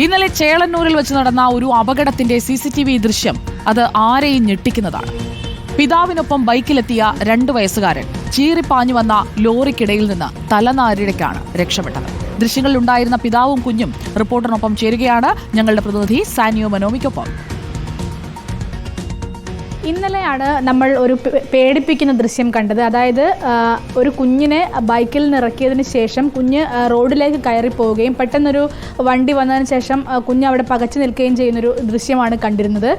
ഇന്നലെ ചേളന്നൂരിൽ വെച്ച് നടന്ന ഒരു അപകടത്തിന്റെ CCTV ദൃശ്യം അത് ആരെയും ഞെട്ടിക്കുന്നതാണ്. പിതാവിനൊപ്പം ബൈക്കിലെത്തിയ 2 വയസ്സുകാരൻ ചീറിപ്പാഞ്ഞു വന്ന ലോറിക്കിടയിൽ നിന്ന് തലനാരിഴയ്ക്കാണ് രക്ഷപ്പെട്ടത്. ദൃശ്യങ്ങളിലുണ്ടായിരുന്ന പിതാവും കുഞ്ഞും റിപ്പോർട്ടറിനൊപ്പം ചേരുകയാണ് ഞങ്ങളുടെ പ്രതിനിധി സാനിയോ മനോമിക്കൊപ്പം. ഇന്നലെയാണ് നമ്മൾ ഒരു പേടിപ്പിക്കുന്ന ദൃശ്യം കണ്ടത്. അതായത് ഒരു കുഞ്ഞിനെ ബൈക്കിൽ നിന്ന് ഇറക്കിയതിന് ശേഷം കുഞ്ഞ് റോഡിലേക്ക് കയറിപ്പോവുകയും പെട്ടെന്നൊരു വണ്ടി വന്നതിന് ശേഷം കുഞ്ഞ് അവിടെ പകച്ചു നിൽക്കുകയും ചെയ്യുന്നൊരു ദൃശ്യമാണ് കണ്ടിരുന്നത്.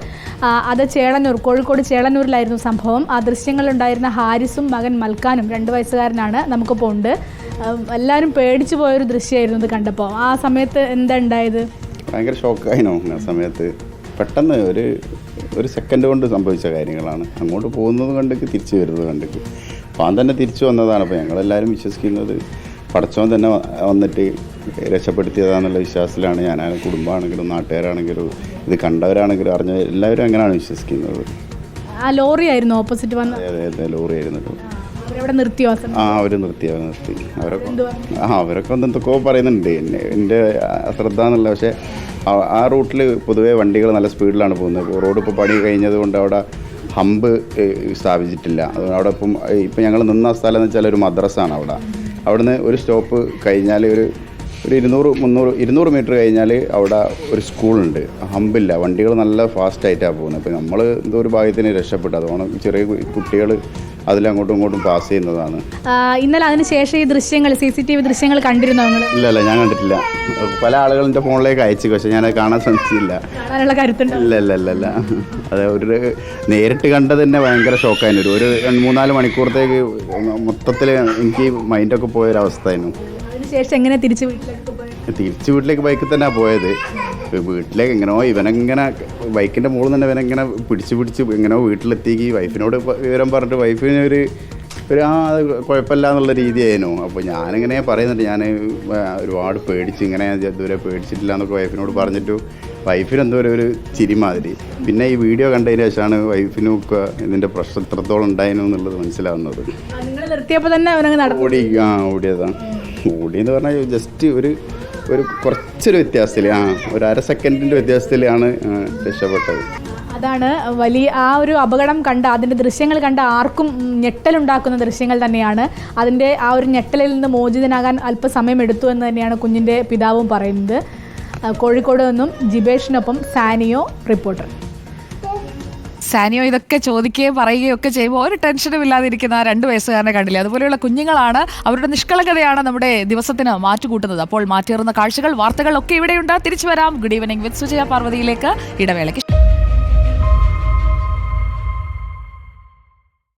അത് ചേളന്നൂർ, കോഴിക്കോട് ചേളന്നൂരിലായിരുന്നു സംഭവം. ആ ദൃശ്യങ്ങളിലുണ്ടായിരുന്ന ഹാരിസും മകൻ മൽക്കാനും 2 വയസ്സുകാരനാണ് നമുക്കിപ്പോൾ ഉണ്ട്. എല്ലാവരും പേടിച്ചു പോയൊരു ദൃശ്യമായിരുന്നു ഇത് കണ്ടപ്പോൾ. ആ സമയത്ത് എന്താ ഉണ്ടായത്? ഭയങ്കര ഷോക്കായിനോ ആ സമയത്ത്. പെട്ടെന്ന് ഒരു സെക്കൻഡ് കൊണ്ട് സംഭവിച്ച കാര്യങ്ങളാണ്. അങ്ങോട്ട് പോകുന്നത് കണ്ടിട്ട് തിരിച്ചു വരുന്നത് കണ്ടിട്ട് പാൻ തന്നെ തിരിച്ചു വന്നതാണ്. അപ്പോൾ ഞങ്ങളെല്ലാവരും വിശ്വസിക്കുന്നത് പടച്ചോൻ തന്നെ വന്നിട്ട് രക്ഷപ്പെടുത്തിയതാണെന്നുള്ള വിശ്വാസത്തിലാണ്. ഞാനാണ്, കുടുംബമാണെങ്കിലും നാട്ടുകാരാണെങ്കിലും ഇത് കണ്ടവരാണെങ്കിലും അറിഞ്ഞ എല്ലാവരും അങ്ങനെയാണ് വിശ്വസിക്കുന്നത്. ആ ലോറി ആയിരുന്നു ഓപ്പോസിറ്റ് വന്നത്? അതെ, ലോറി ആയിരുന്നു. നിർത്തിയോ? അവർ നിർത്തി. അവരൊക്കെ എന്തൊക്കെയോ പറയുന്നുണ്ട്, എൻ്റെ അശ്രദ്ധ എന്നുള്ള. പക്ഷേ ആ റൂട്ടിൽ പൊതുവേ വണ്ടികൾ നല്ല സ്പീഡിലാണ് പോകുന്നത്. റോഡ് ഇപ്പോൾ പണി കഴിഞ്ഞത് കൊണ്ട് അവിടെ ഹമ്പ് സ്ഥാപിച്ചിട്ടില്ല. അവിടെ ഇപ്പം ഞങ്ങൾ നിന്ന സ്ഥലം എന്ന് വെച്ചാൽ ഒരു മദ്രസാണ്. അവിടുന്ന് ഒരു സ്റ്റോപ്പ് കഴിഞ്ഞാൽ ഒരു 200 മീറ്റർ കഴിഞ്ഞാൽ അവിടെ ഒരു സ്കൂളുണ്ട്. ഹമ്പില്ല, വണ്ടികൾ നല്ല ഫാസ്റ്റായിട്ടാണ് പോകുന്നത്. അപ്പോൾ നമ്മൾ എന്തോ ഒരു ഭാഗ്യത്തിന് രക്ഷപ്പെട്ടു. അതുകൊണ്ട് ചെറിയ കുട്ടികൾ അതിലങ്ങോട്ടും ഇങ്ങോട്ടും പാസ് ചെയ്യുന്നതാണ്. ഇന്നലെ അതിന് ശേഷം ഈ ദൃശ്യങ്ങൾ, CCTV ദൃശ്യങ്ങൾ കണ്ടിരുന്നോ നിങ്ങൾ? ഇല്ല, ഞാൻ കണ്ടിട്ടില്ല. പല ആളുകളുടെ ഫോണിലേക്ക് അയച്ചു, പക്ഷെ ഞാൻ കാണാൻ ശ്രമിച്ചില്ല. ഇല്ല. അതെ, നേരിട്ട് കണ്ടത് തന്നെ ഭയങ്കര ഷോക്കായിരുന്നു. ഒരു 3-4 മണിക്കൂറത്തേക്ക് മൊത്തത്തിൽ എനിക്ക് മൈൻഡൊക്കെ പോയൊരവസ്ഥയായിരുന്നു. അതിനുശേഷം എങ്ങനെ തിരിച്ചു വീട്ടിലേക്ക് ബൈക്കിൽ തന്നെ പോയത്. വീട്ടിലേക്ക് എങ്ങനെയോ ഇവനെങ്ങനെ ബൈക്കിൻ്റെ മുകളിൽ തന്നെ ഇവനെങ്ങനെ പിടിച്ച് എങ്ങനെയോ വീട്ടിലെത്തിക്ക് വൈഫിനോട് വിവരം പറഞ്ഞിട്ട് വൈഫിന് ഒരു അത് കുഴപ്പമില്ല എന്നുള്ള രീതിയായിരുന്നു. അപ്പോൾ ഞാനിങ്ങനെ പറയുന്നുണ്ട്, ഞാൻ ഒരുപാട് പേടിച്ച്, ഇങ്ങനെ ഇതുവരെ പേടിച്ചിട്ടില്ല എന്നൊക്കെ വൈഫിനോട് പറഞ്ഞിട്ട് വൈഫിനെന്തോ ഒരു ചിരി മാതിരി. പിന്നെ ഈ വീഡിയോ കണ്ടതിന് ശേഷമാണ് വൈഫിനൊക്കെ ഇതിൻ്റെ പ്രശ്നം എത്രത്തോളം ഉണ്ടായിരുന്നു എന്നുള്ളത് മനസ്സിലാവുന്നത്. ഓടിയെന്ന് പറഞ്ഞാൽ ജസ്റ്റ് ഒരു കുറച്ചൊരു വ്യത്യാസത്തിൽ, ഒരു 1/2 സെക്കൻഡിൻ്റെ വ്യത്യാസത്തിലാണ് രക്ഷപ്പെട്ടത്. അതാണ് വലിയ ആ ഒരു അപകടം കണ്ട, അതിൻ്റെ ദൃശ്യങ്ങൾ കണ്ട ആർക്കും ഞെട്ടലുണ്ടാക്കുന്ന ദൃശ്യങ്ങൾ തന്നെയാണ്. അതിൻ്റെ ആ ഒരു ഞെട്ടലിൽ നിന്ന് മോചിതനാകാൻ അല്പസമയം എടുത്തു എന്ന് തന്നെയാണ് കുഞ്ഞിൻ്റെ പിതാവും പറയുന്നത്. കോഴിക്കോട് നിന്നും ജിബേഷിനൊപ്പം സാനിയോ, റിപ്പോർട്ടർ. സാനിയോ ഇതൊക്കെ ചോദിക്കുകയും പറയുകയും ഒക്കെ ചെയ്യുമ്പോൾ ഒരു ടെൻഷനും ഇല്ലാതിരിക്കുന്ന 2 വയസ്സുകാരനെ കണ്ടില്ലേ? അതുപോലെയുള്ള കുഞ്ഞുങ്ങളാണ്, അവരുടെ നിഷ്കളങ്കതയാണ് നമ്മുടെ ദിവസത്തിന് മാറ്റുകൂട്ടുന്നത്. അപ്പോൾ മാറ്റേറുന്ന കാഴ്ചകൾ, വാർത്തകൾ ഒക്കെ ഇവിടെയുണ്ട്. തിരിച്ചു വരാം. ഗുഡ് ഈവനിംഗ് വിത്ത് സുജയ പാർവതിയിലേക്ക് ഇടവേളയ്ക്ക്